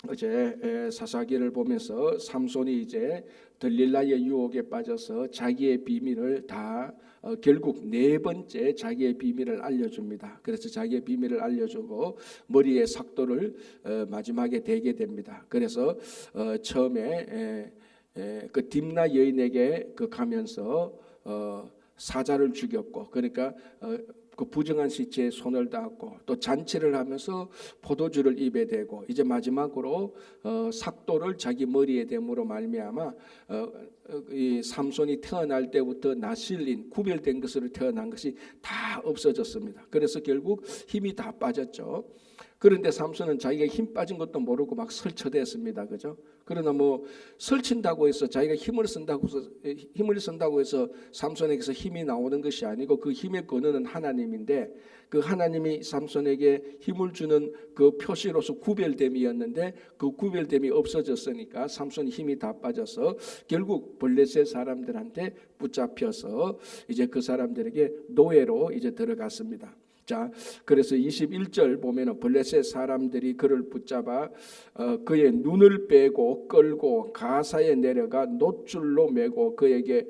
어제 사사기를 보면서 삼손이 이제 들릴라의 유혹에 빠져서 자기의 비밀을 다 결국 네 번째 자기의 비밀을 알려줍니다. 그래서 자기의 비밀을 알려주고 머리에 삭도를 마지막에 대게 됩니다. 그래서 처음에 그 딥나 여인에게 가면서 사자를 죽였고, 그러니까 그 부정한 시체에 손을 닿았고, 또 잔치를 하면서 포도주를 입에 대고, 이제 마지막으로 삭도를 자기 머리에 댐으로 말미암아 이 삼손이 태어날 때부터 나실린 구별된 것으로 태어난 것이 다 없어졌습니다. 그래서 결국 힘이 다 빠졌죠. 그런데 삼손은 자기가 힘 빠진 것도 모르고 막 설쳐댔습니다. 그죠? 그러나 뭐 설친다고 해서 자기가 힘을 쓴다고 해서 삼손에게서 힘이 나오는 것이 아니고, 그 힘의 근원은 하나님인데, 그 하나님이 삼손에게 힘을 주는 그 표시로서 구별됨이었는데, 그 구별됨이 없어졌으니까 삼손이 힘이 다 빠져서 결국 블레셋 사람들한테 붙잡혀서 이제 그 사람들에게 노예로 이제 들어갔습니다. 자, 그래서 21절 보면은 블레셋 사람들이 그를 붙잡아 그의 눈을 빼고 끌고 가사에 내려가 놋줄로 매고 그에게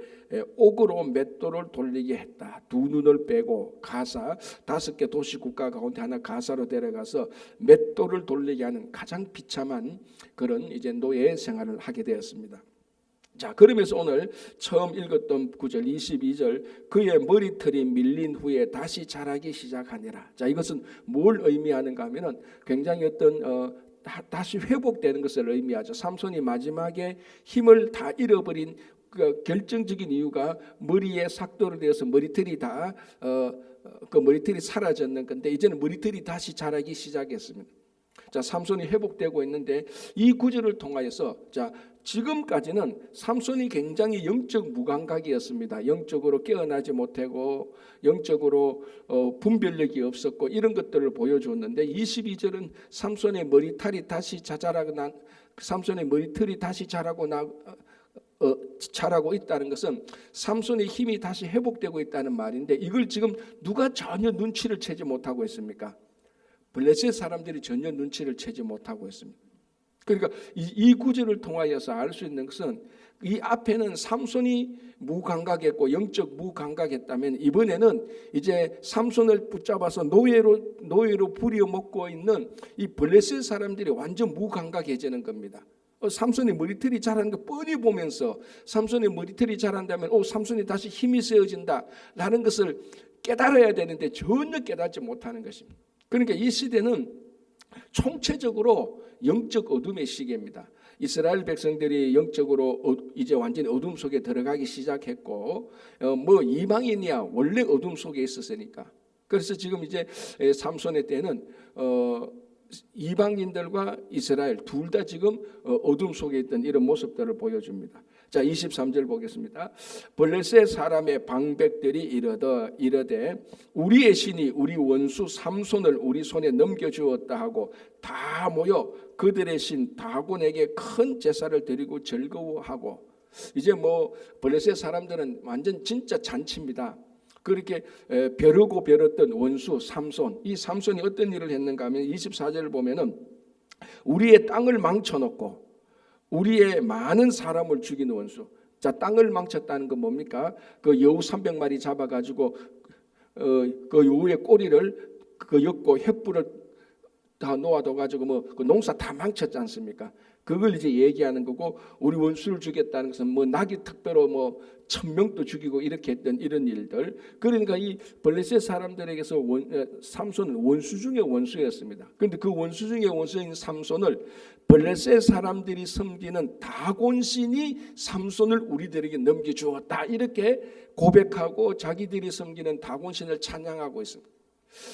옥으로 맷돌을 돌리게 했다. 두 눈을 빼고 가사 5개 도시 국가 가운데 하나 가사로 데려가서 맷돌을 돌리게 하는 가장 비참한 그런 이제 노예 생활을 하게 되었습니다. 자, 그러면서 오늘 처음 읽었던 9절 22절 그의 머리털이 밀린 후에 다시 자라기 시작하니라. 자, 이것은 뭘 의미하는가 하면은 굉장히 어떤 다시 회복되는 것을 의미하죠. 삼손이 마지막에 힘을 다 잃어버린 그 결정적인 이유가 머리에 삭도를 대어서 머리털이 다 그 머리털이 사라졌는 건데, 이제는 머리털이 다시 자라기 시작했습니다. 자, 삼손이 회복되고 있는데 이 구절을 통하여서 자, 지금까지는 삼손이 굉장히 영적 무감각이었습니다. 영적으로 깨어나지 못하고 영적으로 분별력이 없었고 이런 것들을 보여주었는데, 22절은 삼손의 머리털이 다시 자라고 있다는 것은 삼손의 힘이 다시 회복되고 있다는 말인데, 이걸 지금 누가 전혀 눈치를 채지 못하고 있습니까? 블레셋 사람들이 전혀 눈치를 채지 못하고 있습니다. 그러니까 이 구절을 통하여서 알 수 있는 것은, 이 앞에는 삼손이 무감각했고 영적 무감각했다면, 이번에는 이제 삼손을 붙잡아서 노예로 부려먹고 있는 이 블레셋 사람들이 완전 무감각해지는 겁니다. 삼손이 머리털이 자라는 거 뻔히 보면서 삼손이 머리털이 자란다면 삼손이 다시 힘이 세워진다라는 것을 깨달아야 되는데 전혀 깨닫지 못하는 것입니다. 그러니까 이 시대는 총체적으로 영적 어둠의 시기입니다. 이스라엘 백성들이 영적으로 이제 완전히 어둠 속에 들어가기 시작했고, 뭐 이방인이야 원래 어둠 속에 있었으니까. 그래서 지금 이제 삼손의 때는 이방인들과 이스라엘 둘 다 지금 어둠 속에 있던 이런 모습들을 보여줍니다. 자, 23절 보겠습니다. 블레셋 사람의 방백들이 이르되 우리의 신이 우리 원수 삼손을 우리 손에 넘겨주었다 하고 다 모여 그들의 신 다곤에게 큰 제사를 드리고 즐거워하고. 이제 뭐 블레셋 사람들은 완전 진짜 잔치입니다. 그렇게 벼르고 벼렀던 원수 삼손, 이 삼손이 어떤 일을 했는가 하면 24절을 보면은 우리의 땅을 망쳐놓고 우리의 많은 사람을 죽이는 원수. 자, 땅을 망쳤다는 건 뭡니까? 그 여우 300마리 잡아가지고 그 여우의 꼬리를 엮고 횃불을 다 놓아둬가지고 뭐 그 농사 다 망쳤지 않습니까? 그걸 이제 얘기하는 거고, 우리 원수를 죽였다는 것은 뭐 나기 특별로 뭐 1000명도 죽이고 이렇게 했던 이런 일들. 그러니까 이 블레셋 사람들에게서 삼손은 원수 중의 원수였습니다. 그런데 그 원수 중의 원수인 삼손을 블레셋 사람들이 섬기는 다곤신이 삼손을 우리들에게 넘겨주었다, 이렇게 고백하고 자기들이 섬기는 다곤신을 찬양하고 있습니다.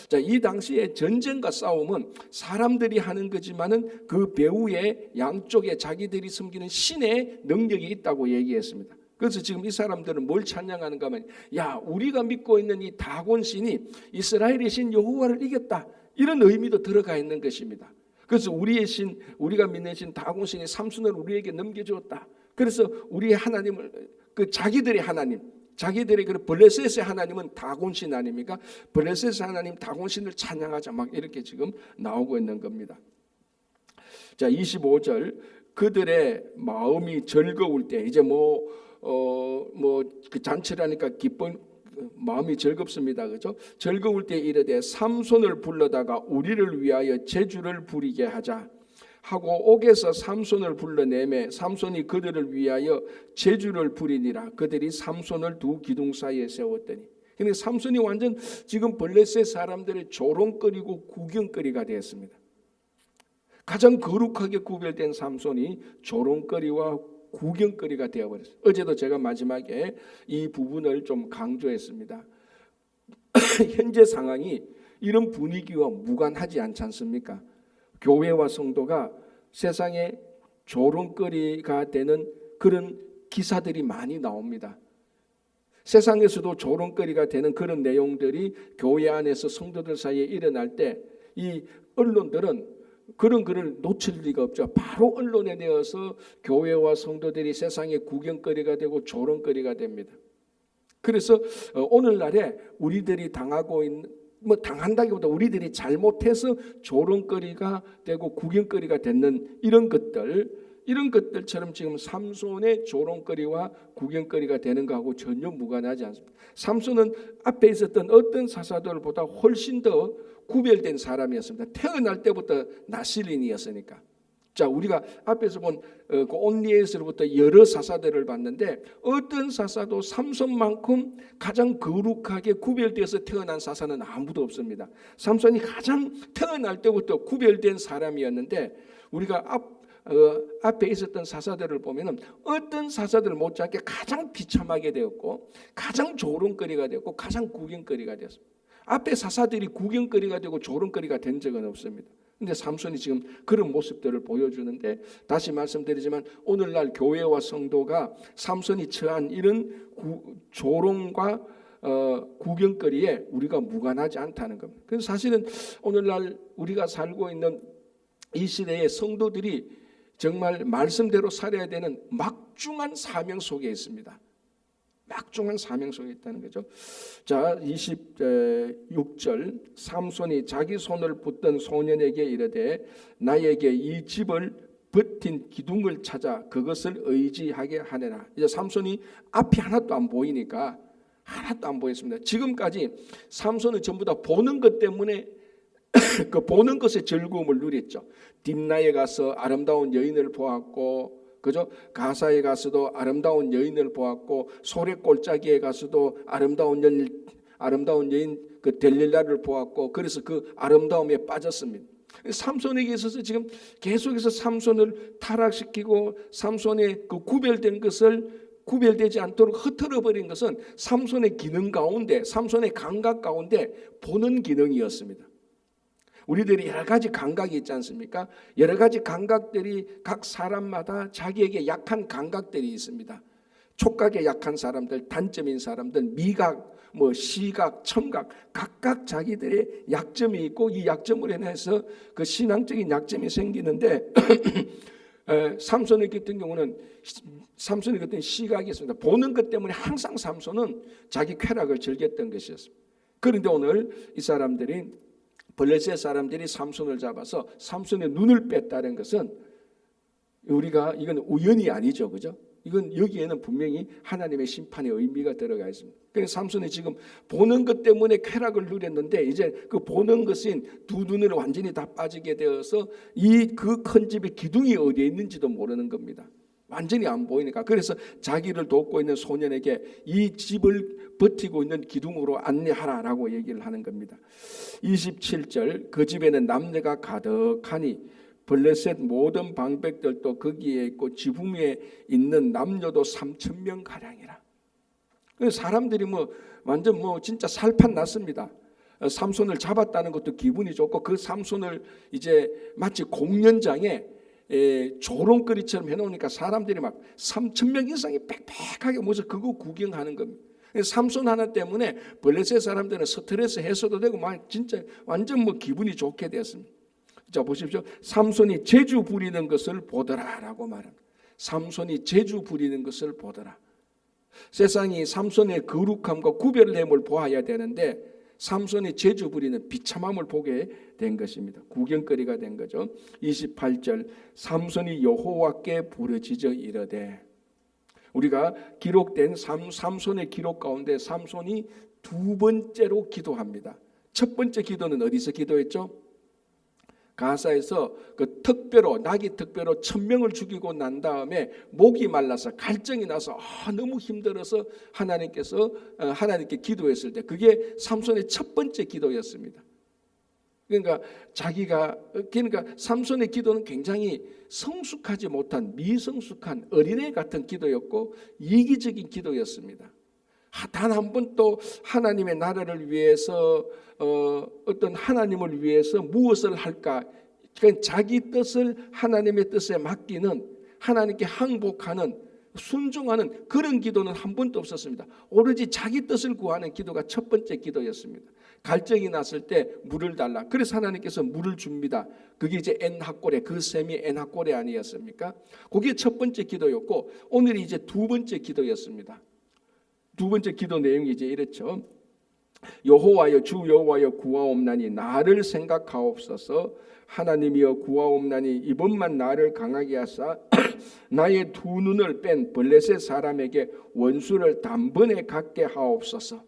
자, 이 당시에 전쟁과 싸움은 사람들이 하는 거지만은 그 배후에 양쪽에 자기들이 섬기는 신의 능력이 있다고 얘기했습니다. 그래서 지금 이 사람들은 뭘 찬양하는가 하면, 야, 우리가 믿고 있는 이 다곤신이 이스라엘의 신 여호와를 이겼다, 이런 의미도 들어가 있는 것입니다. 그래서 우리의 신, 우리가 믿는 신 다곤신이 삼손을 우리에게 넘겨주었다. 그래서 우리의 하나님을, 그 자기들의 하나님, 자기들의 그 블레셋의 하나님은 다곤신 아닙니까? 블레셋의 하나님 다곤신을 찬양하자, 막 이렇게 지금 나오고 있는 겁니다. 자, 25절 그들의 마음이 즐거울 때 이제 그 잔치라니까 기쁜 마음이 즐겁습니다. 그죠? 즐거울 때 이르되 삼손을 불러다가 우리를 위하여 제주를 부리게 하자 하고 옥에서 삼손을 불러내매 삼손이 그들을 위하여 제주를 부리니라. 그들이 삼손을 두 기둥 사이에 세웠더니. 근데 삼손이 완전 지금 블레셋 사람들의 조롱거리고 구경거리가 되었습니다. 가장 거룩하게 구별된 삼손이 조롱거리와 구경거리가 되어버렸어요. 어제도 제가 마지막에 이 부분을 좀 강조했습니다. 현재 상황이 이런 분위기와 무관하지 않지 않습니까? 교회와 성도가 세상에 조롱거리가 되는 그런 기사들이 많이 나옵니다. 세상에서도 조롱거리가 되는 그런 내용들이 교회 안에서 성도들 사이에 일어날 때 이 언론들은 그런 글을 놓칠 리가 없죠. 바로 언론에 내어서 교회와 성도들이 세상의 구경거리가 되고 조롱거리가 됩니다. 그래서 오늘날에 우리들이 당하고 있는 당한다기보다 우리들이 잘못해서 조롱거리가 되고 구경거리가 되는 이런 것들처럼 지금 삼손의 조롱거리와 구경거리가 되는 거하고 전혀 무관하지 않습니다. 삼손은 앞에 있었던 어떤 사사들보다 훨씬 더 구별된 사람이었습니다. 태어날 때부터 나실인이었으니까. 자, 우리가 앞에서 본 그 온리에서부터 여러 사사들을 봤는데 어떤 사사도 삼손만큼 가장 거룩하게 구별돼서 태어난 사사는 아무도 없습니다. 삼손이 가장 태어날 때부터 구별된 사람이었는데 우리가 앞에 있었던 사사들을 보면은 어떤 사사들 못지않게 가장 비참하게 되었고 가장 조롱거리가 되었고 가장 구경거리가 되었습니다. 앞에 사사들이 구경거리가 되고 조롱거리가 된 적은 없습니다. 근데 삼손이 지금 그런 모습들을 보여주는데 다시 말씀드리지만 오늘날 교회와 성도가 삼손이 처한 이런 조롱과 구경거리에 우리가 무관하지 않다는 겁니다. 그래서 사실은 오늘날 우리가 살고 있는 이 시대의 성도들이 정말 말씀대로 살아야 되는 막중한 사명 속에 있습니다. 막중한 사명 속에 있다는 거죠. 자, 26절 삼손이 자기 손을 붙든 소년에게 이르되 나에게 이 집을 버틴 기둥을 찾아 그것을 의지하게 하느라. 이제 삼손이 앞이 하나도 안 보이니까 하나도 안 보였습니다. 지금까지 삼손은 전부 다 보는 것 때문에 그 보는 것의 즐거움을 누렸죠. 딥나에 가서 아름다운 여인을 보았고, 그죠? 가사에 가서도 아름다운 여인을 보았고, 소래골짜기에 가서도 아름다운 여인 그 델릴라를 보았고, 그래서 그 아름다움에 빠졌습니다. 삼손에게 있어서 지금 계속해서 삼손을 타락시키고 삼손의 그 구별되지 않도록 흐트러 버린 것은 삼손의 기능 가운데, 삼손의 감각 가운데 보는 기능이었습니다. 우리들이 여러 가지 감각이 있지 않습니까? 여러 가지 감각들이 각 사람마다 자기에게 약한 감각들이 있습니다. 촉각에 약한 사람들, 단점인 사람들, 미각, 시각, 청각 각각 자기들의 약점이 있고 이 약점을 인해서 그 신앙적인 약점이 생기는데 삼손의 같은 경우는 삼손의 같은 시각이 있습니다. 보는 것 때문에 항상 삼손은 자기 쾌락을 즐겼던 것이었습니다. 그런데 오늘 이 사람들이 블레셋 사람들이 삼손을 잡아서 삼손의 눈을 뺐다는 것은 이건 우연이 아니죠, 그죠? 이건 여기에는 분명히 하나님의 심판의 의미가 들어가 있습니다. 그래서 삼손이 지금 보는 것 때문에 쾌락을 누렸는데 이제 그 보는 것인 두 눈을 완전히 다 빠지게 되어서 그 큰 집의 기둥이 어디에 있는지도 모르는 겁니다. 완전히 안 보이니까. 그래서 자기를 돕고 있는 소년에게 이 집을 버티고 있는 기둥으로 안내하라라고 얘기를 하는 겁니다. 27절 그 집에는 남녀가 가득하니 블레셋 모든 방백들도 거기에 있고 지붕 위에 있는 남녀도 3,000명 가량이라. 사람들이 완전 진짜 살판 났습니다. 삼손을 잡았다는 것도 기분이 좋고 그 삼손을 이제 마치 공연장에 조롱거리처럼 해놓으니까 사람들이 막 3,000명 이상이 빽빽하게 모여서 그거 구경하는 겁니다. 삼손 하나 때문에 블레셋 사람들은 스트레스 해소도 되고 막 진짜 완전 기분이 좋게 되었습니다. 자, 보십시오. 삼손이 제주 부리는 것을 보더라라고 말합니다. 삼손이 제주 부리는 것을 보더라. 세상이 삼손의 거룩함과 구별됨을 보아야 되는데 삼손이 재주 부리는 비참함을 보게 된 것입니다. 구경거리가 된 거죠. 28절 삼손이 여호와께 부르짖어 이르되, 우리가 기록된 삼손의 기록 가운데 삼손이 두 번째로 기도합니다. 첫 번째 기도는 어디서 기도했죠? 가사에서 그 특배로, 나귀 특배로 1000명을 죽이고 난 다음에 목이 말라서 갈증이 나서 너무 힘들어서 하나님께 기도했을 때, 그게 삼손의 첫 번째 기도였습니다. 그러니까 삼손의 기도는 굉장히 성숙하지 못한 미성숙한 어린애 같은 기도였고 이기적인 기도였습니다. 단 한 번도 하나님의 나라를 위해서 어떤 하나님을 위해서 무엇을 할까, 그러니까 자기 뜻을 하나님의 뜻에 맡기는, 하나님께 항복하는, 순종하는 그런 기도는 한 번도 없었습니다. 오로지 자기 뜻을 구하는 기도가 첫 번째 기도였습니다. 갈증이 났을 때 물을 달라. 그래서 하나님께서 물을 줍니다. 그게 이제 엔하꼬레, 그 셈이 엔하꼬레 아니었습니까? 그게 첫 번째 기도였고, 오늘이 이제 두 번째 기도였습니다. 두 번째 기도 내용이 이제 이랬죠. 여호와여, 주 여호와여, 구하옵나니 나를 생각하옵소서. 하나님이여 구하옵나니 이번만 나를 강하게 하사 나의 두 눈을 뺀 블레셋 사람에게 원수를 단번에 갖게 하옵소서.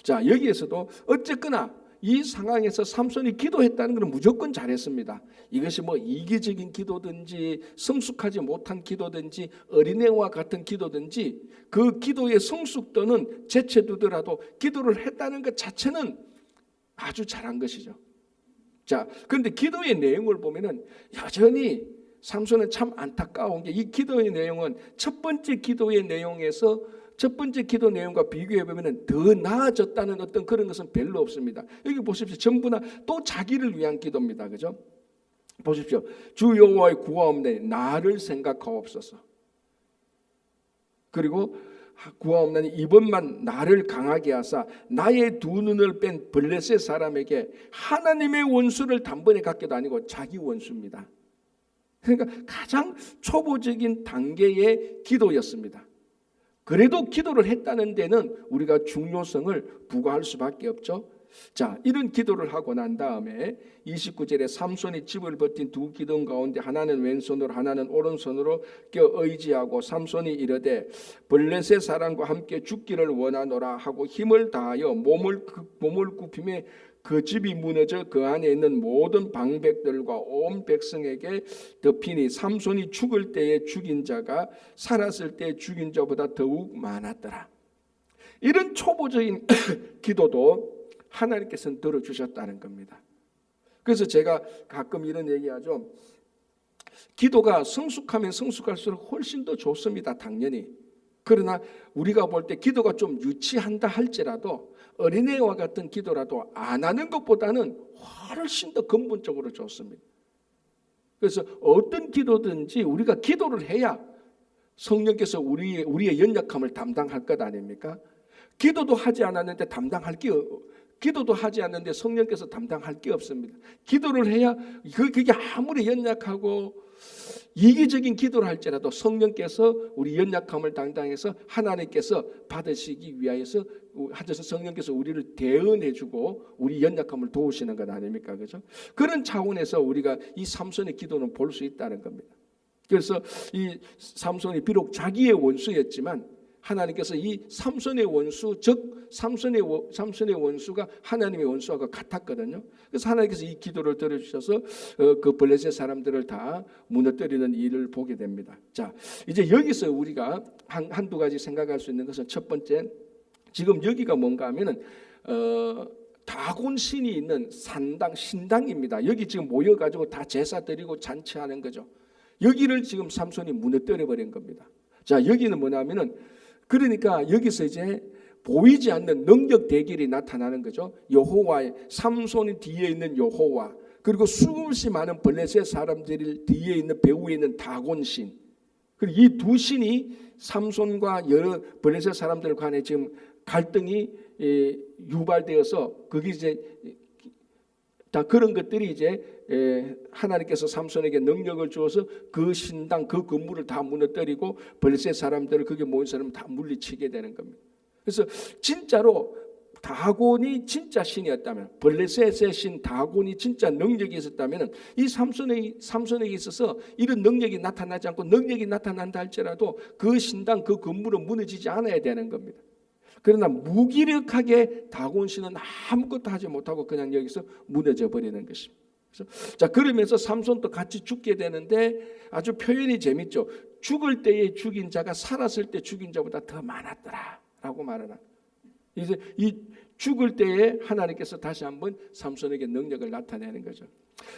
자, 여기에서도 어쨌거나 이 상황에서 삼손이 기도했다는 것은 무조건 잘했습니다. 이것이 뭐 이기적인 기도든지 성숙하지 못한 기도든지 어린애와 같은 기도든지 그 기도의 성숙도는 제쳐두더라도 기도를 했다는 것 자체는 아주 잘한 것이죠. 자, 그런데 기도의 내용을 보면은 여전히 삼손은 참 안타까운 게, 이 기도의 내용은 첫 번째 기도의 내용에서 첫 번째 기도 내용과 비교해 보면 더 나아졌다는 어떤 그런 것은 별로 없습니다. 여기 보십시오. 전부나 또 자기를 위한 기도입니다. 그죠? 보십시오. 주 여호와의 구하옵나니 나를 생각하옵소서. 그리고 구하옵나니 이번만 나를 강하게 하사 나의 두 눈을 뺀 블레셋 사람에게, 하나님의 원수를 단번에 갖게도 아니고 자기 원수입니다. 그러니까 가장 초보적인 단계의 기도였습니다. 그래도 기도를 했다는 데는 우리가 중요성을 부과할 수밖에 없죠. 자, 이런 기도를 하고 난 다음에 29절에 삼손이 집을 버틴 두 기둥 가운데 하나는 왼손으로 하나는 오른손으로 껴 의지하고 삼손이 이르되 블레셋 사람과 함께 죽기를 원하노라 하고 힘을 다하여 몸을 굽히며 그 집이 무너져 그 안에 있는 모든 방백들과 온 백성에게 덮이니 삼손이 죽을 때에 죽인 자가 살았을 때 죽인 자보다 더욱 많았더라. 이런 초보적인 기도도 하나님께서는 들어주셨다는 겁니다. 그래서 제가 가끔 이런 얘기하죠. 기도가 성숙하면 성숙할수록 훨씬 더 좋습니다. 당연히. 그러나 우리가 볼 때 기도가 좀 유치한다 할지라도 어린애와 같은 기도라도 안 하는 것보다는 훨씬 더 근본적으로 좋습니다. 그래서 어떤 기도든지 우리가 기도를 해야 성령께서 우리의 연약함을 담당할 것 아닙니까? 기도도 하지 않았는데 기도도 하지 않는데 성령께서 담당할 게 없습니다. 기도를 해야 그게 아무리 연약하고 이기적인 기도를 할지라도 성령께서 우리 연약함을 담당해서 하나님께서 받으시기 위하여서 하셔서 성령께서 우리를 대언해주고 우리 연약함을 도우시는 것 아닙니까? 그죠? 그런 차원에서 우리가 이 삼손의 기도는 볼 수 있다는 겁니다. 그래서 이 삼손이 비록 자기의 원수였지만 하나님께서 이 삼손의 원수, 즉 삼손의 원수가 하나님의 원수와 같았거든요. 그래서 하나님께서 이 기도를 들어주셔서 그 블레셋 사람들을 다 무너뜨리는 일을 보게 됩니다. 자, 이제 여기서 우리가 한두 가지 생각할 수 있는 것은, 첫 번째, 지금 여기가 뭔가 하면은 다곤 신이 있는 신당입니다. 여기 지금 모여가지고 다 제사 드리고 잔치하는 거죠. 여기를 지금 삼손이 무너뜨려 버린 겁니다. 자, 여기는 뭐냐면은, 그러니까 여기서 이제 보이지 않는 능력 대결이 나타나는 거죠. 여호와의, 삼손이 뒤에 있는 여호와, 그리고 수없이 많은 블레셋 사람들이 뒤에 있는 배후에 있는 다곤 신, 그리고 이 두 신이 삼손과 여러 블레셋 사람들 간에 지금 갈등이 유발되어서 거기 이제 다 그런 것들이 이제 하나님께서 삼손에게 능력을 주어서 그 신당, 그 건물을 다 무너뜨리고 블레셋 사람들을, 거기에 모인 사람을 다 물리치게 되는 겁니다. 그래서 진짜로 다곤이 진짜 신이었다면, 블레셋의 신 다곤이 진짜 능력이 있었다면 이 삼손에게 있어서 이런 능력이 나타나지 않고, 능력이 나타난다 할지라도 그 신당 그 건물은 무너지지 않아야 되는 겁니다. 그러나 무기력하게 다곤 신은 아무것도 하지 못하고 그냥 여기서 무너져 버리는 것입니다. 자, 그러면서 삼손도 같이 죽게 되는데 아주 표현이 재밌죠. 죽을 때에 죽인 자가 살았을 때 죽인 자보다 더 많았더라라고 말하는. 이제 이 죽을 때에 하나님께서 다시 한번 삼손에게 능력을 나타내는 거죠.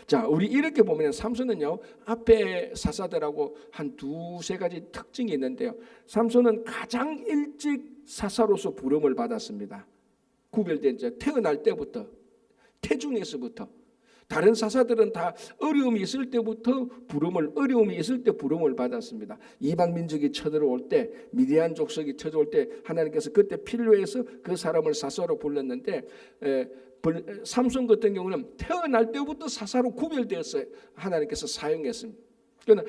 자, 우리 이렇게 보면 삼손은요, 앞에 사사들하고 한 두세 가지 특징이 있는데요. 삼손은 가장 일찍 사사로서 부름을 받았습니다. 구별된 자, 태어날 때부터, 태중에서부터. 다른 사사들은 다 어려움이 있을 때부터 어려움이 있을 때 부름을 받았습니다. 이방 민족이 쳐들어올 때, 미디안 족속이 쳐들어올 때 하나님께서 그때 필요해서 그 사람을 사사로 불렀는데, 삼손 같은 경우는 태어날 때부터 사사로 구별되었어요. 하나님께서 사용했습니다. 그러나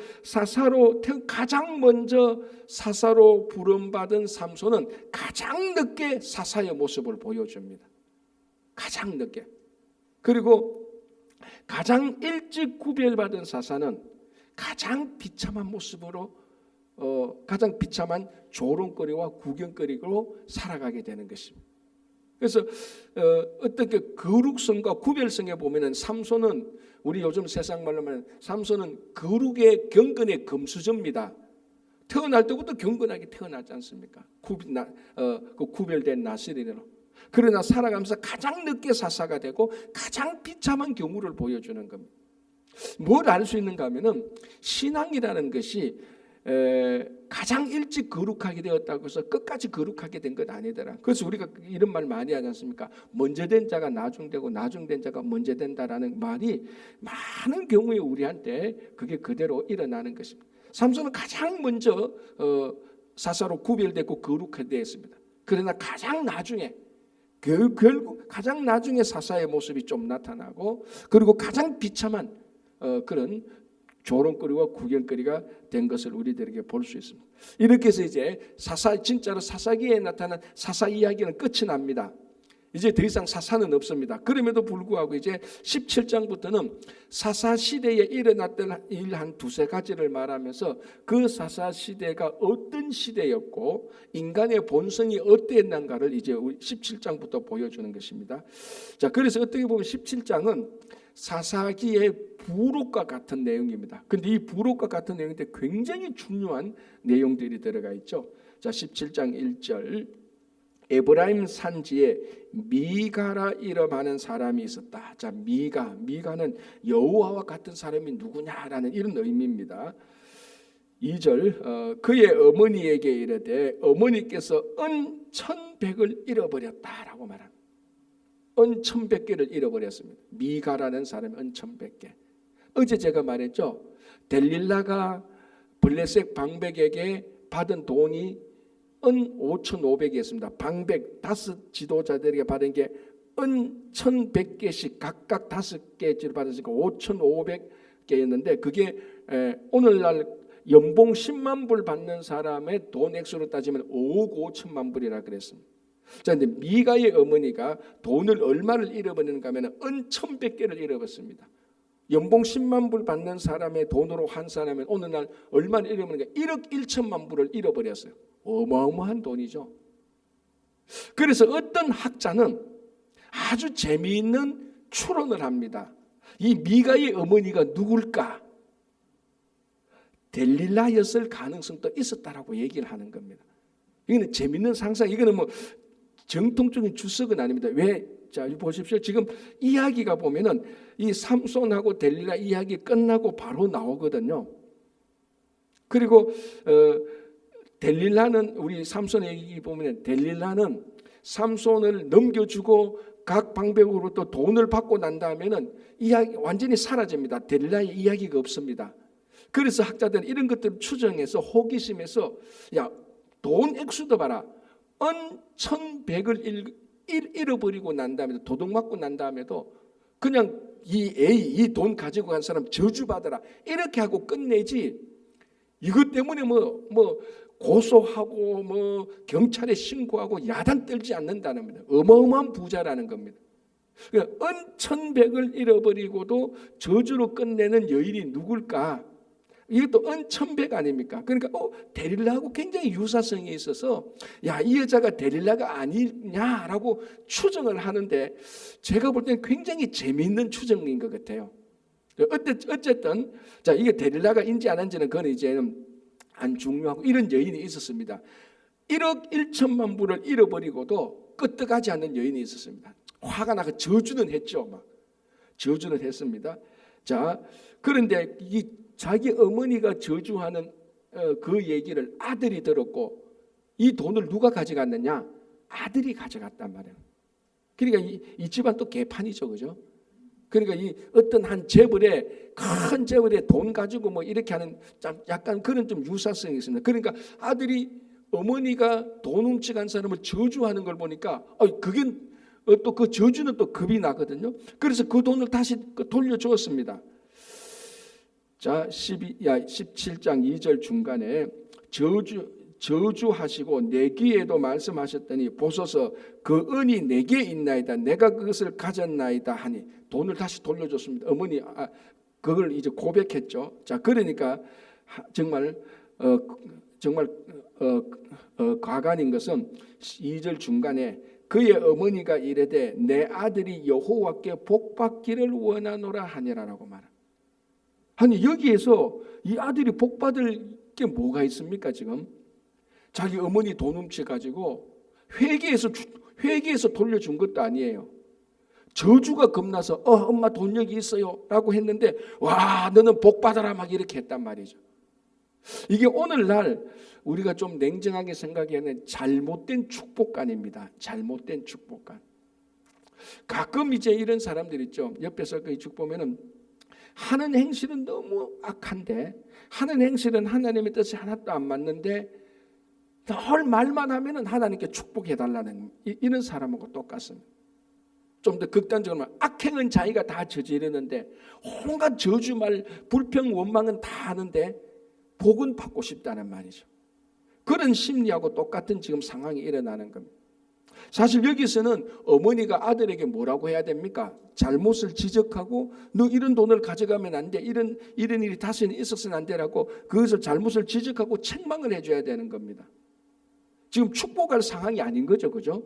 가장 먼저 사사로 부름받은 삼손은 가장 늦게 사사의 모습을 보여줍니다. 가장 늦게. 그리고 가장 일찍 구별받은 사사는 가장 비참한 모습으로, 가장 비참한 조롱거리와 구경거리로 살아가게 되는 것입니다. 그래서 어떻게 거룩성과 구별성에 보면은 삼손은, 우리 요즘 세상 말로 말하면 삼손은 거룩의 경건의 금수저입니다. 태어날 때부터 경건하게 태어나지 않습니까? 구별된 나시린으로. 그러나 살아가면서 가장 늦게 사사가 되고 가장 비참한 경우를 보여주는 겁니다. 뭘 알 수 있는가 하면은 신앙이라는 것이 가장 일찍 거룩하게 되었다고 해서 끝까지 거룩하게 된 것 아니더라. 그래서 우리가 이런 말 많이 하지 않습니까? 먼저 된 자가 나중되고 나중된 자가 먼저 된다라는 말이 많은 경우에 우리한테 그게 그대로 일어나는 것입니다. 삼손은 가장 먼저 사사로 구별됐고 거룩하게 되었습니다. 그러나 가장 나중에, 결국 가장 나중에 사사의 모습이 좀 나타나고, 그리고 가장 비참한 그런 조롱거리와 구경거리가 된 것을 우리들에게 볼 수 있습니다. 이렇게 해서 이제 진짜로 사사기에 나타난 사사 이야기는 끝이 납니다. 이제 더 이상 사사는 없습니다. 그럼에도 불구하고 이제 17장부터는 사사 시대에 일어났던 일 한 두세 가지를 말하면서 그 사사 시대가 어떤 시대였고 인간의 본성이 어땠는가를 이제 17장부터 보여주는 것입니다. 자, 그래서 어떻게 보면 17장은 사사기의 부록과 같은 내용입니다. 근데 이 부록과 같은 내용인데 굉장히 중요한 내용들이 들어가 있죠. 자, 17장 1절. 에브라임 산지에 미가라 이름하는 사람이 있었다. 자, 미가는 여호와와 같은 사람이 누구냐라는 이런 의미입니다. 2절. 그의 어머니에게 이르되 어머니께서 은 1,100을 잃어버렸다라고 말합니다. 은 1,100개를 잃어버렸습니다. 미가라는 사람이 은 1,100개. 어제 제가 말했죠. 델릴라가 블레셋 방백에게 받은 돈이 은 5,500이었습니다. 방백 5 지도자들에게 받은 게 은 1,100개씩 각각 5개를 받았으니까 5,500개였는데 그게 오늘날 연봉 10만 불 받는 사람의 돈 액수로 따지면 5억 5천만 불이라 그랬습니다. 자, 근데 미가의 어머니가 돈을 얼마를 잃어버리는가 하면 은 1,100개를 잃어버렸습니다. 연봉 10만 불 받는 사람의 돈으로 환산하면 오늘날 얼마를 잃어버리는가? 1억 1천만 불을 잃어버렸어요. 어마어마한 돈이죠. 그래서 어떤 학자는 아주 재미있는 추론을 합니다. 이 미가의 어머니가 누굴까? 델릴라였을 가능성도 있었다라고 얘기를 하는 겁니다. 이거는 재미있는 상상, 이거는 뭐 정통적인 주석은 아닙니다. 왜? 자, 보십시오. 지금 이야기가 보면은 이 삼손하고 델릴라 이야기 끝나고 바로 나오거든요. 그리고 델릴라는 우리 삼손의 얘기 보면 델릴라는 삼손을 넘겨주고 각 방백으로부터 돈을 받고 난 다음에는 이야기 완전히 사라집니다. 델릴라의 이야기가 없습니다. 그래서 학자들은 이런 것들을 추정해서 호기심에서 야, 돈 액수도 봐라. 은 1,100을 잃어버리고 난 다음에도 도둑 맞고 난 다음에도 그냥 이 돈 가지고 간 사람 저주받아라 이렇게 하고 끝내지 이것 때문에 뭐 고소하고 뭐 경찰에 신고하고 야단 떨지 않는다는 겁니다. 어마어마한 부자라는 겁니다. 그러니까 은천백을 잃어버리고도 저주로 끝내는 여인이 누굴까? 이것도 은천백 아닙니까? 그러니까 데릴라하고 굉장히 유사성이 있어서 야, 이 여자가 데릴라가 아니냐라고 추정을 하는데 제가 볼 때는 굉장히 재미있는 추정인 것 같아요. 어쨌든 자, 이게 데릴라가인지 아닌지는 그건 이제 안 중요하고 이런 여인이 있었습니다. 1억 1천만 불을 잃어버리고도 끄떡하지 않는 여인이 있었습니다. 화가 나서 저주는 했죠. 막 저주는 했습니다. 자, 그런데 이 자기 어머니가 저주하는 그 얘기를 아들이 들었고 이 돈을 누가 가져갔느냐? 아들이 가져갔단 말이에요. 그러니까 이 집안 또 개판이죠, 그죠? 그러니까 이 어떤 한 재벌의 큰 재벌의 돈 가지고 뭐 이렇게 하는 약간 그런 좀 유사성이 있습니다. 그러니까 아들이 어머니가 돈 훔쳐간 사람을 저주하는 걸 보니까 그게 또 그 저주는 또 겁이 나거든요. 그래서 그 돈을 다시 돌려주었습니다. 자, 17장 2절 중간에 저주하시고 내 귀에도 말씀하셨더니 보소서 그 은이 내게 있나이다. 내가 그것을 가졌나이다 하니 돈을 다시 돌려줬습니다. 어머니 그걸 이제 고백했죠. 자, 그러니까 정말 가관인 것은 2절 중간에 그의 어머니가 이르되 내 아들이 여호와께 복받기를 원하노라 하니라라고 말합니다. 아니 여기에서 이 아들이 복받을 게 뭐가 있습니까? 지금 자기 어머니 돈 훔쳐가지고 회개해서 돌려준 것도 아니에요. 저주가 겁나서 엄마 돈 여기 있어요 라고 했는데 와 너는 복받아라 막 이렇게 했단 말이죠. 이게 오늘날 우리가 좀 냉정하게 생각하는 잘못된 축복관입니다. 잘못된 축복관. 가끔 이제 이런 사람들 있죠. 옆에서 쭉 보면은 하는 행실은 너무 악한데 하는 행실은 하나님의 뜻이 하나도 안 맞는데 늘 말만 하면은 하나님께 축복해달라는 이런 사람하고 똑같습니다. 좀 더 극단적으로 말하면 악행은 자기가 다 저지르는데 온갖 저주말 불평 원망은 다 하는데 복은 받고 싶다는 말이죠. 그런 심리하고 똑같은 지금 상황이 일어나는 겁니다. 사실 여기서는 어머니가 아들에게 뭐라고 해야 됩니까? 잘못을 지적하고 너 이런 돈을 가져가면 안 돼. 이런 일이 다시는 있어서는 안 되라고 그것을 잘못을 지적하고 책망을 해줘야 되는 겁니다. 지금 축복할 상황이 아닌 거죠. 그죠?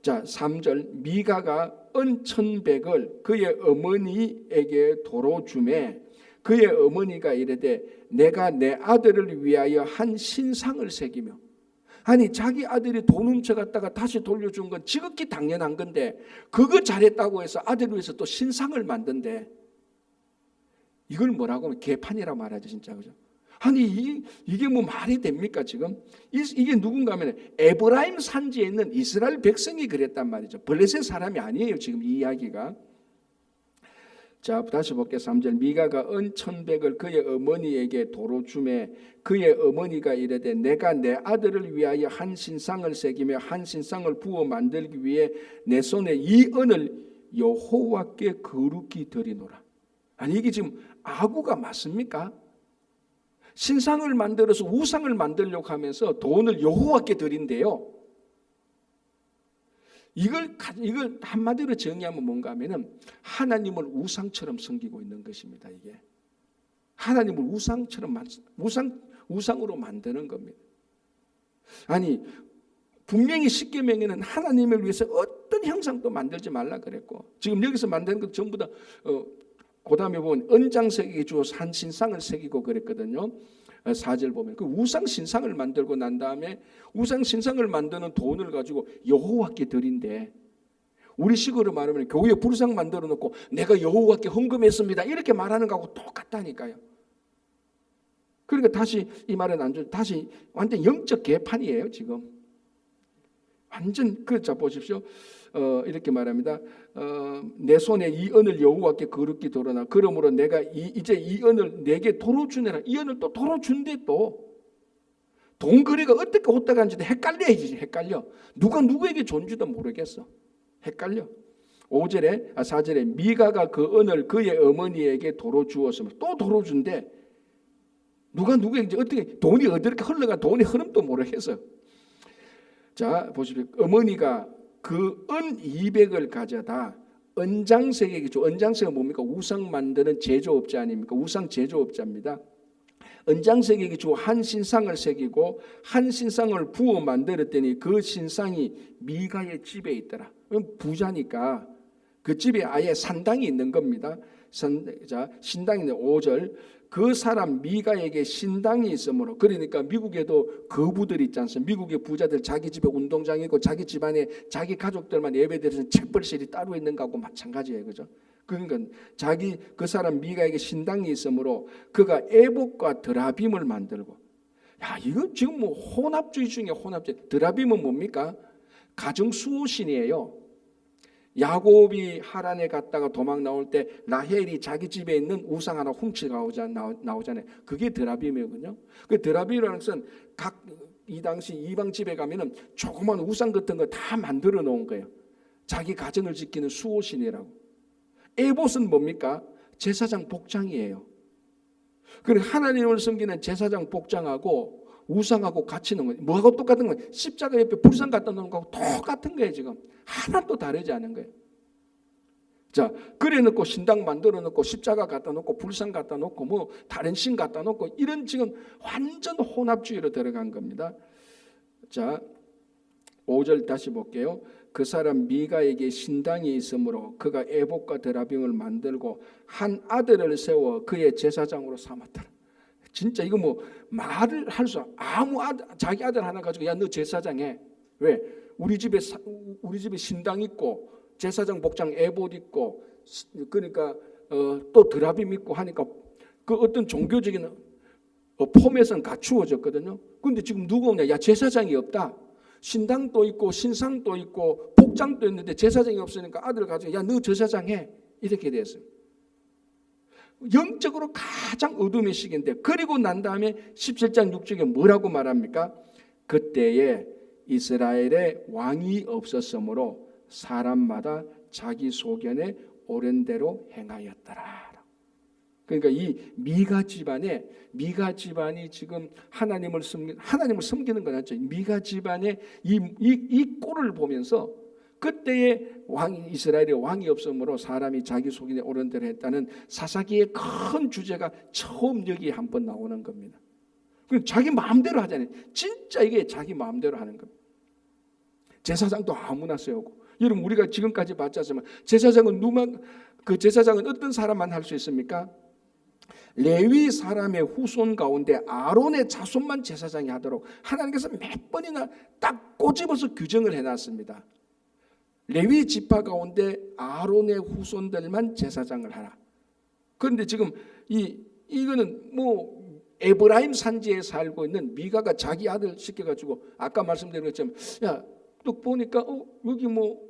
자, 3절 미가가 은천백을 그의 어머니에게 도로 주매 그의 어머니가 이르되 내가 내 아들을 위하여 한 신상을 새기며 아니 자기 아들이 돈 훔쳐갔다가 다시 돌려준 건 지극히 당연한 건데 그거 잘했다고 해서 아들을 위해서 또 신상을 만든대. 이걸 뭐라고 하면 개판이라고 말하죠. 진짜 그죠? 아니 이게 뭐 말이 됩니까 지금? 이게 누군가 하면 에브라임 산지에 있는 이스라엘 백성이 그랬단 말이죠. 블레셋 사람이 아니에요. 지금 이 이야기가. 자, 다시 볼게요. 3절 미가가 은천백을 그의 어머니에게 도로 주매 그의 어머니가 이르되 내가 내 아들을 위하여 한 신상을 새기며 한 신상을 부어 만들기 위해 내 손에 이 은을 여호와께 거룩히 드리노라. 아니 이게 지금 아구가 맞습니까? 신상을 만들어서 우상을 만들려고 하면서 돈을 여호와께 드린대요. 이걸 한마디로 정의하면 뭔가 하면은 하나님을 우상처럼 섬기고 있는 것입니다. 이게 하나님을 우상으로 만드는 겁니다. 아니 분명히 십계명에는 하나님을 위해서 어떤 형상도 만들지 말라 그랬고 지금 여기서 만드는 것 전부 다 그다음에 보면 은장 새기기 주어서 한 신상을 새기고 그랬거든요. 4절 보면 그 우상 신상을 만들고 난 다음에 우상 신상을 만드는 돈을 가지고 여호와께 드린대. 우리식으로 말하면 교회에 불상 만들어 놓고 내가 여호와께 헌금했습니다 이렇게 말하는 거하고 똑같다니까요. 그러니까 다시 이 말은 안 좋죠. 다시 완전 영적 개판이에요 지금. 완전 자 보십시오. 이렇게 말합니다. 내 손에 이 은을 여호와께 거룩히 돌아나 그러므로 내가 이제 이 은을 내게 도로 주내라. 이 은을 또 도로 준대. 또 돈 거래가 어떻게 왔다 간지도 헷갈려야지. 헷갈려. 누가 누구에게 존지도 모르겠어. 헷갈려. 4절에 미가가 그 은을 그의 어머니에게 도로 주었으면 또 도로 준대. 누가 누구인지 어떻게 돈이 어디렇게 흘러가 돈의 흐름도 모르겠어. 자 보십시오. 어머니가 그 은 200을 가져다 은장색에게 줘. 은장색은 뭡니까? 우상 만드는 제조업자 아닙니까? 우상 제조업자입니다. 은장색에게 주 한 신상을 새기고 한 신상을 부어 만들었더니 그 신상이 미가의 집에 있더라. 부자니까 그 집에 아예 산당이 있는 겁니다. 자, 신당이 있는 5절. 그 사람 미가에게 신당이 있으므로, 그러니까 미국에도 거부들 있지 않습니까? 미국의 부자들 자기 집에 운동장이 있고 자기 집안에 자기 가족들만 예배드리는 책벌실이 따로 있는 거하고 마찬가지예요. 그죠? 그러니까 그 사람 미가에게 신당이 있으므로 그가 에봇과 드라빔을 만들고, 야 이거 지금 뭐 혼합주의 중에 혼합주의. 드라빔은 뭡니까? 가정 수호신이에요. 야곱이 하란에 갔다가 도망 나올 때 라헬이 자기 집에 있는 우상 하나 훔치고 나오잖아요. 그게 드라빔이거든요. 그 드라빔이라는 것은 이 당시 이방 집에 가면은 조그만 우상 같은 거 다 만들어 놓은 거예요. 자기 가정을 지키는 수호신이라고. 에봇은 뭡니까? 제사장 복장이에요. 그래 하나님을 섬기는 제사장 복장하고 우상하고 같이 놓은 거예요. 뭐하고 똑같은 거예요? 십자가 옆에 불상 갖다 놓은 거하고 똑같은 거예요. 지금 하나도 다르지 않은 거예요. 자, 그래 놓고 신당 만들어 놓고 십자가 갖다 놓고 불상 갖다 놓고 뭐 다른 신 갖다 놓고 이런 지금 완전 혼합주의로 들어간 겁니다. 자, 5절 다시 볼게요. 그 사람 미가에게 신당이 있으므로 그가 에봇과 드라빔을 만들고 한 아들을 세워 그의 제사장으로 삼았더라. 진짜 이거 뭐 말을 할 수 아무 자기 아들 하나 가지고 야 너 제사장해. 왜? 우리 집에 신당 있고 제사장 복장 에봇 있고 그러니까 또 드라빔 있고 하니까 그 어떤 종교적인 포맷은 갖추어졌거든요. 그런데 지금 누가 오냐? 야 제사장이 없다. 신당도 있고 신상도 있고 복장도 있는데 제사장이 없으니까 아들 가지고 야 너 제사장해. 이렇게 됐어요. 영적으로 가장 어둠의 시기인데, 그리고 난 다음에 17장 6절에 뭐라고 말합니까? 그때에 이스라엘에 왕이 없었으므로 사람마다 자기 소견에 옳은 대로 행하였더라. 그러니까 이 미가 집안이 지금 하나님을 섬기는 건 아니죠. 미가 집안의 이 꼴을 보면서 그때에 이스라엘의 왕이 없으므로 사람이 자기 소견에 옳은 대로 했다는 사사기의 큰 주제가 처음 여기 한번 나오는 겁니다. 자기 마음대로 하잖아요. 진짜 이게 자기 마음대로 하는 겁니다. 제사장도 아무나 세우고, 여러분 우리가 지금까지 봤지 않습니까? 제사장은 어떤 사람만 할 수 있습니까? 레위 사람의 후손 가운데 아론의 자손만 제사장이 하도록 하나님께서 몇 번이나 딱 꼬집어서 규정을 해놨습니다. 레위 지파 가운데 아론의 후손들만 제사장을 하라. 그런데 지금 이거는 뭐 에브라임 산지에 살고 있는 미가가 자기 아들 시켜가지고 아까 말씀드린 것처럼 야 또 보니까 여기 뭐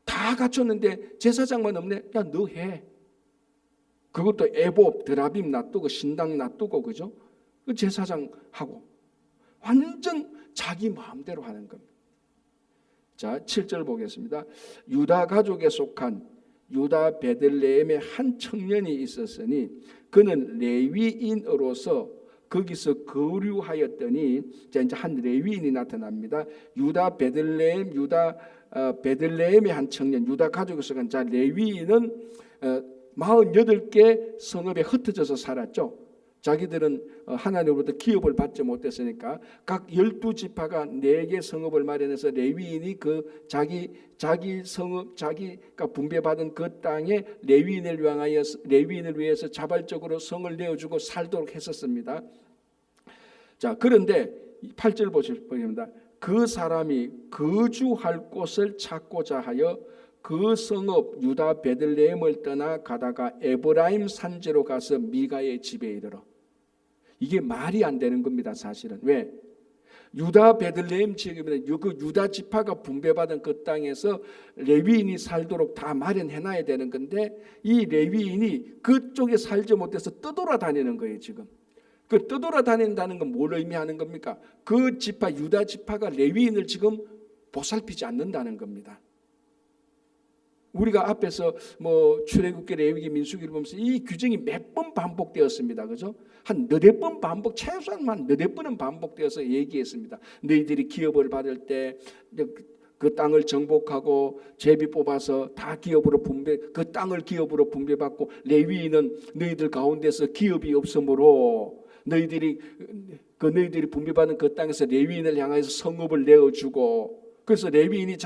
다 갖췄는데 제사장만 없네. 야 너 해. 그것도 에봇 드라빔 놔두고 신당 놔두고 그죠? 그 제사장 하고 완전 자기 마음대로 하는 겁니다. 자, 7절 보겠습니다. 유다 가족에 속한 유다 베들레헴의 한 청년이 있었으니 그는 레위인으로서 거기서 거류하였더니, 자 이제 한 레위인이 나타납니다. 유다 베들레헴의 한 청년, 유다 가족에 속한 자 레위인은 48개 성읍에 흩어져서 살았죠. 자기들은 하나님으로부터 기업을 받지 못했으니까 각 12지파가 4개 성읍을 마련해서 레위인이 그 자기 성읍 자기가 분배받은 그 땅에 레위인을 위해서 자발적으로 성을 내어주고 살도록 했었습니다. 자, 그런데 8절 보십니다. 그 사람이 거주할 곳을 찾고자 하여 그 성읍 유다 베들레헴을 떠나 가다가 에브라임 산지로 가서 미가의 집에 이르러. 이게 말이 안 되는 겁니다. 사실은. 왜? 유다 베들레헴 지역이면 그 유다 지파가 분배받은 그 땅에서 레위인이 살도록 다 마련해놔야 되는 건데 이 레위인이 그쪽에 살지 못해서 떠돌아다니는 거예요. 지금 그 떠돌아다닌다는 건 뭘 의미하는 겁니까? 그 지파 유다 지파가 레위인을 지금 보살피지 않는다는 겁니다. 우리가 앞에서 뭐 출애굽기, 레위기, 민수기를 보면서 이 규정이 몇 번 반복되었습니다. 그죠? 한 너댓 번 반복, 최소한만 너댓 번은 반복되어서 얘기했습니다. 너희들이 기업을 받을 때 그 땅을 정복하고 제비 뽑아서 다 기업으로 그 땅을 기업으로 분배받고, 레위인은 너희들 가운데서 기업이 없으므로 너희들이 분배받은 그 땅에서 레위인을 향해서 성읍을 내어주고, 그래서 레위인이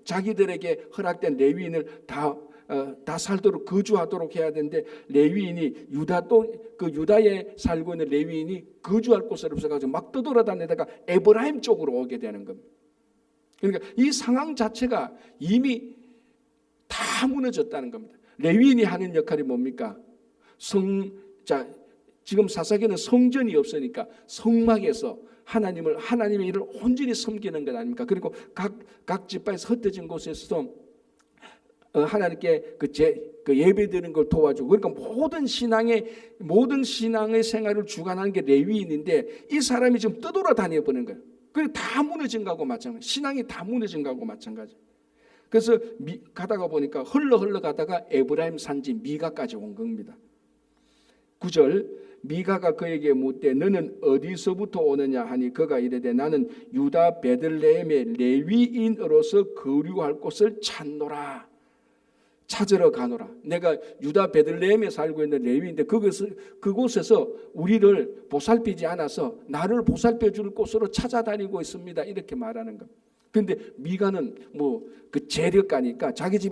자기들에게 허락된 레위인을 다 살도록 거주하도록 해야 되는데, 레위인이 유다에 살고 있는 레위인이 거주할 곳을 없어가지고 막 떠돌아다니다가 에브라임 쪽으로 오게 되는 겁니다. 그러니까 이 상황 자체가 이미 다 무너졌다는 겁니다. 레위인이 하는 역할이 뭡니까? 지금 사사기는 성전이 없으니까 성막에서 하나님의 일을 온전히 섬기는 것 아닙니까? 그리고 각 지파에서 흩어진 곳에서도 하나님께 그 예배드리는 걸 도와주고, 그러니까 모든 신앙의 생활을 주관하는 게 레위인인데, 이 사람이 지금 떠돌아다녀 보는 거예요. 그리고 다 무너진 거하고 마찬가지. 신앙이 다 무너진 거하고 마찬가지. 그래서 가다가 보니까 흘러 가다가 에브라임 산지 미가까지 온 겁니다. 9절, 미가가 그에게 묻되 너는 어디서부터 오느냐 하니 그가 이르되 나는 유다 베들레헴의 레위인으로서 거류할 곳을 찾으러 가노라. 내가 유다 베들레헴에 살고 있는 레위인데 그곳에서 우리를 보살피지 않아서 나를 보살펴 줄 곳으로 찾아다니고 있습니다. 이렇게 말하는 겁니다. 그런데 미가는 그 재력가니까 자기 집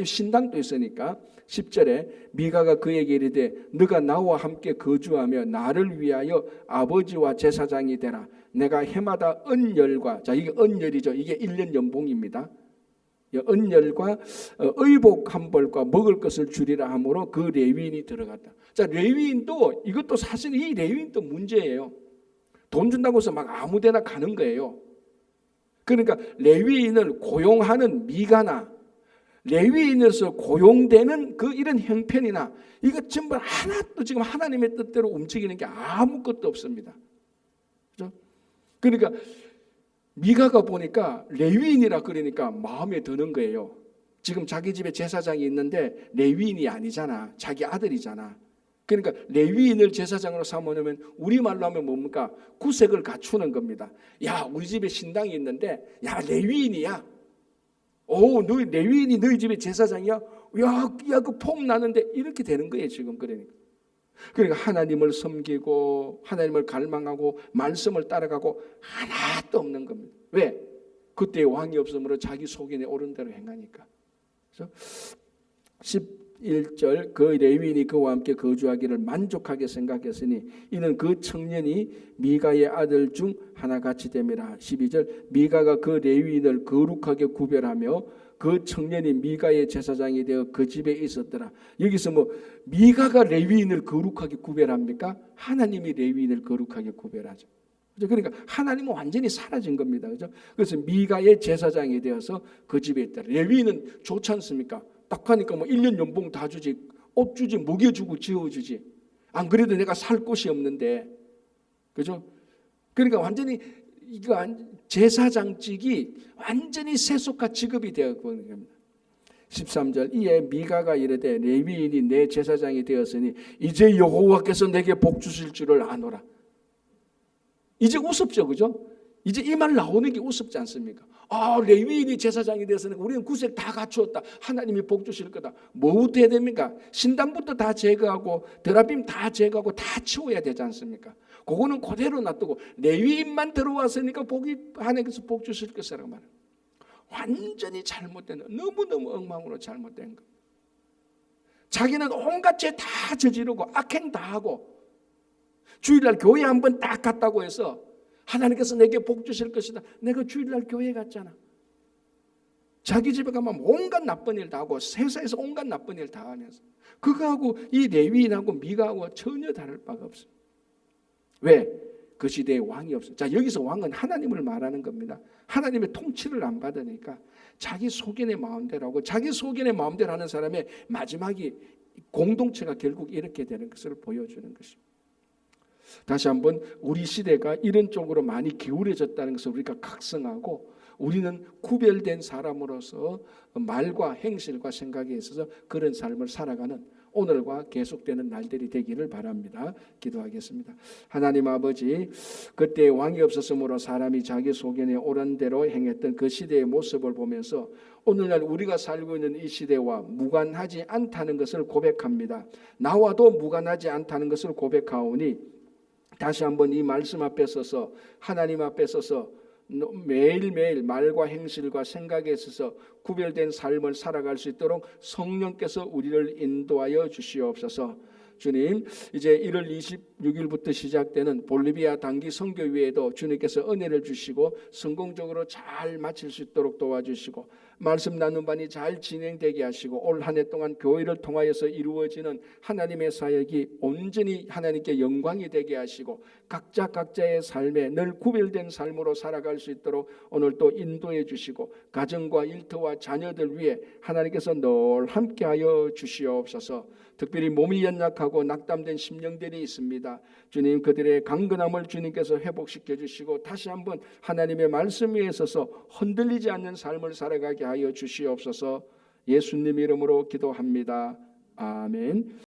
신당도 있으니까 10절에 미가가 그에게 이르되 너가 나와 함께 거주하며 나를 위하여 아버지와 제사장이 되라. 내가 해마다 언열과, 이게 언열이죠. 이게 1년 연봉입니다. 언열과 의복 한 벌과 먹을 것을 주리라 하므로 그 레위인이 들어갔다. 레위인도, 이것도 사실 이 레위인도 문제예요. 돈 준다고 해서 막 아무데나 가는 거예요. 그러니까 레위인을 고용하는 미가나 레위인으로서 고용되는 이런 형편이나 이거 전부 하나도 지금 하나님의 뜻대로 움직이는 게 아무것도 없습니다. 그렇죠? 그러니까 미가가 보니까 레위인이라 그러니까 마음에 드는 거예요. 지금 자기 집에 제사장이 있는데 레위인이 아니잖아. 자기 아들이잖아. 그러니까 레위인을 제사장으로 삼으려면 우리말로 하면 뭡니까? 구색을 갖추는 겁니다. 야, 우리 집에 신당이 있는데 야, 레위인이야. 너 레위인이 너희 집에 제사장이야? 야, 그 폼 나는데 이렇게 되는 거예요, 지금. 그러니까 하나님을 섬기고 하나님을 갈망하고 말씀을 따라가고 하나도 없는 겁니다. 왜? 그때 왕이 없으므로 자기 속인에 오른 대로 행하니까. 그래서 11절, 그 레위인이 그와 함께 거주하기를 만족하게 생각했으니 이는 그 청년이 미가의 아들 중 하나같이 됨이라. 12절, 미가가 그 레위인을 거룩하게 구별하며 그 청년이 미가의 제사장이 되어 그 집에 있었더라. 여기서 미가가 레위인을 거룩하게 구별합니까? 하나님이 레위인을 거룩하게 구별하죠. 그러니까 하나님은 완전히 사라진 겁니다. 그죠? 그래서 미가의 제사장이 되어서 그 집에 있다. 레위인은 좋지 않습니까? 딱 하니까 1년 연봉 다 주지, 옷 주지, 먹여주고 지어주지. 안 그래도 내가 살 곳이 없는데, 그죠? 그러니까 완전히 이거 제사장직이 완전히 세속화 직업이 되었거든요. 겁니다. 13절, 이에 미가가 이르되 레위인이 내 제사장이 되었으니 이제 여호와께서 내게 복 주실 줄을 아노라. 이제 우습죠, 그죠? 이제 이 말 나오는 게 우습지 않습니까? 레위인이 제사장이 되었으니까 우리는 구색 다 갖추었다. 하나님이 복 주실 거다. 뭐부터 해야 됩니까? 신당부터 다 제거하고 드라빔 다 제거하고 다 치워야 되지 않습니까? 그거는 그대로 놔두고 레위인만 들어왔으니까 하나님께서 복 주실 것이라고 말해요. 완전히 잘못된, 너무너무 엉망으로 잘못된 거. 자기는 온갖 죄 다 저지르고 악행 다 하고 주일날 교회 한번 딱 갔다고 해서 하나님께서 내게 복 주실 것이다. 내가 주일날 교회 갔잖아. 자기 집에 가면 온갖 나쁜 일 다 하고 회사에서 온갖 나쁜 일 다 하면서 그거하고 이 레위인하고 미가하고 전혀 다를 바가 없어요. 왜? 그 시대에 왕이 없어요. 여기서 왕은 하나님을 말하는 겁니다. 하나님의 통치를 안 받으니까 자기 속인의 마음대로 하고 자기 속인의 마음대로 하는 사람의 마지막이 공동체가 결국 이렇게 되는 것을 보여주는 것입니다. 다시 한번 우리 시대가 이런 쪽으로 많이 기울어졌다는 것을 우리가 각성하고 우리는 구별된 사람으로서 말과 행실과 생각에 있어서 그런 삶을 살아가는 오늘과 계속되는 날들이 되기를 바랍니다. 기도하겠습니다. 하나님 아버지, 그때 왕이 없었으므로 사람이 자기 소견에 옳은 대로 행했던 그 시대의 모습을 보면서 오늘날 우리가 살고 있는 이 시대와 무관하지 않다는 것을 고백합니다. 나와도 무관하지 않다는 것을 고백하오니 다시 한번 이 말씀 앞에 서서 하나님 앞에 서서 매일매일 말과 행실과 생각에 있어서 구별된 삶을 살아갈 수 있도록 성령께서 우리를 인도하여 주시옵소서. 주님, 이제 1월 26일부터 시작되는 볼리비아 단기 선교회에도 주님께서 은혜를 주시고 성공적으로 잘 마칠 수 있도록 도와주시고 말씀 나눔 반이 잘 진행되게 하시고 올 한 해 동안 교회를 통하여서 이루어지는 하나님의 사역이 온전히 하나님께 영광이 되게 하시고 각자의 삶에 늘 구별된 삶으로 살아갈 수 있도록 오늘 또 인도해 주시고 가정과 일터와 자녀들 위해 하나님께서 늘 함께하여 주시옵소서. 특별히 몸이 연약하고 낙담된 심령들이 있습니다. 주님, 그들의 강건함을 주님께서 회복시켜 주시고 다시 한번 하나님의 말씀 위에 서서 흔들리지 않는 삶을 살아가게 하여 주시옵소서. 예수님 이름으로 기도합니다. 아멘.